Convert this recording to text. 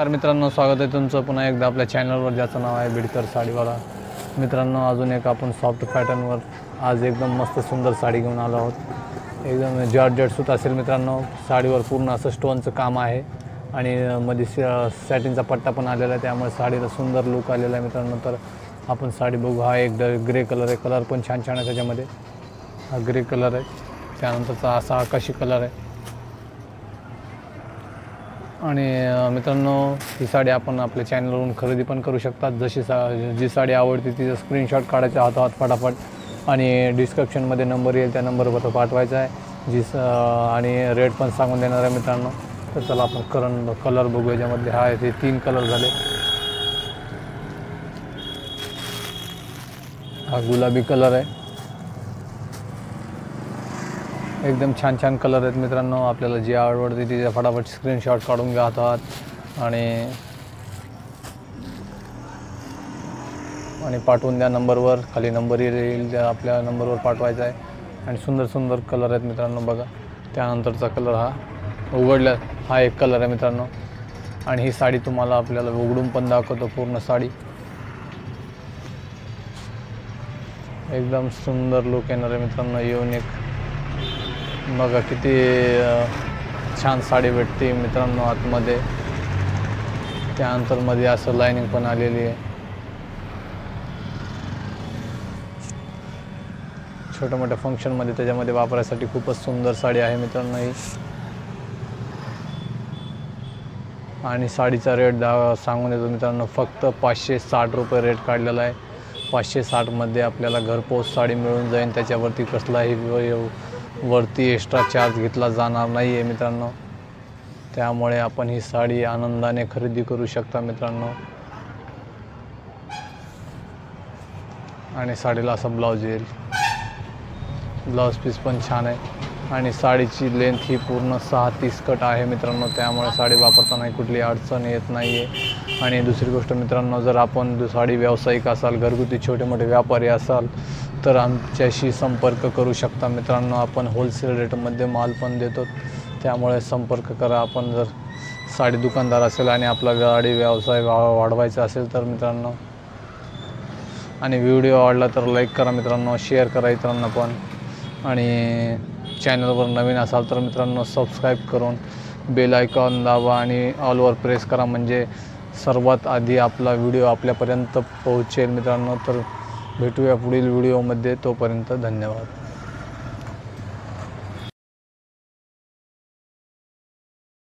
नमस्कार मित्रांनो, स्वागत आहे तुमचं पुन्हा एकदा आपल्या चॅनलवर, ज्याचं नाव आहे बिडकर साडीवाला। मित्रांनो, अजून एक आपण सॉफ्ट पॅटर्नवर आज एकदम मस्त सुंदर साडी घेऊन आलो आहोत। एकदम जॉर्जेट सूत असेल मित्रांनो, साडीवर पूर्ण असं स्टोनचं काम आहे आणि मध्ये सॅटिनचा पट्टा पण आलेला आहे, त्यामुळे साडीला सुंदर लुक आलेला आहे मित्रांनो। तर आपण साडी बघू। हा एक ग्रे कलर आहे, कलर पण छान छान आहे त्याच्यामध्ये। हा ग्रे कलर आहे, त्यानंतरचा असा आकाशी कलर आहे। आणि मित्रांनो, ही साडी आपण आपल्या चॅनलवरून खरेदी पण करू शकतात। जी साडी आवडते तिचा स्क्रीनशॉट काढायचा हातात फटाफट आणि डिस्क्रिप्शनमध्ये नंबर येईल, त्या नंबरवर पाठवायचा आहे। आणि रेट पण सांगून देणार आहे मित्रांनो। तर चला आपण कलर बघू। याच्यामध्ये हा ते 3 कलर झाले। हा गुलाबी कलर आहे, एकदम छान छान कलर आहेत मित्रांनो। आपल्याला जी आवडते तिचा फटाफट स्क्रीनशॉट काढून घ्या हातात आणि पाठवून द्या नंबरवर। खाली नंबर येईल, त्या आपल्या नंबरवर पाठवायचा आहे। आणि सुंदर सुंदर कलर आहेत मित्रांनो, बघा। त्यानंतरचा कलर हा उघडला, हा एक कलर आहे मित्रांनो। आणि ही साडी तुम्हाला आपल्याला उघडून पण दाखवतो पूर्ण साडी। एकदम सुंदर लुक येणार आहे मित्रांनो, युनिक। बघा किती छान साडी भेटते मित्रांनो आतमध्ये। त्यानंतर मध्ये असं लाइनिंग पण आलेली आहे। छोट्या मोठ्या फंक्शनमध्ये त्याच्यामध्ये वापरायसाठी खूपच सुंदर साडी आहे मित्रांनो ही। आणि साडीचा रेट सांगून देतो मित्रांनो, फक्त 560 रुपये रेट काढलेला आहे। 560 मध्ये आपल्याला घरपोच साडी मिळून जाईल। त्याच्यावरती कसलाही वरती एक्स्ट्रा चार्ज घेतला जाणार नाही आहे मित्रांनो। त्यामुळे आपण ही साडी आनंदाने खरेदी करू शकता मित्रांनो। आणि साडीला असा ब्लाउज येईल, ब्लाउज पीस पण छान आहे। आणि साडीची लेंथ ही पूर्ण 6:30 कट आहे मित्रांनो, त्यामुळे साडी वापरताना कुठली अडचण येत नाही आहे। आणि दुसरी गोष्ट मित्रांनो, जर आपण साडी व्यावसायिक असाल, घरगुती छोटे मोठे व्यापारी असाल, तर आमच्याशी संपर्क करू शकता मित्रांनो। आपण होलसेल रेटमध्ये माल पण देतो, त्यामुळे संपर्क करा। आपण जर साडी दुकानदार असेल आणि आपला गाडी व्यवसाय वाढवायचा असेल तर मित्रांनो। आणि व्हिडिओ आवडला तर लाईक करा मित्रांनो, शेअर करा इतरांना पण। आणि चॅनलवर नवीन असाल तर मित्रांनो सबस्क्राईब करून बेल आयकॉन दाबा आणि ऑलवर प्रेस करा, म्हणजे सर्वात आधी आपला व्हिडिओ आपल्यापर्यंत पोहोचेल मित्रांनो। तर भेटूया पुढील व्हिडिओमध्ये, तोपर्यंत धन्यवाद।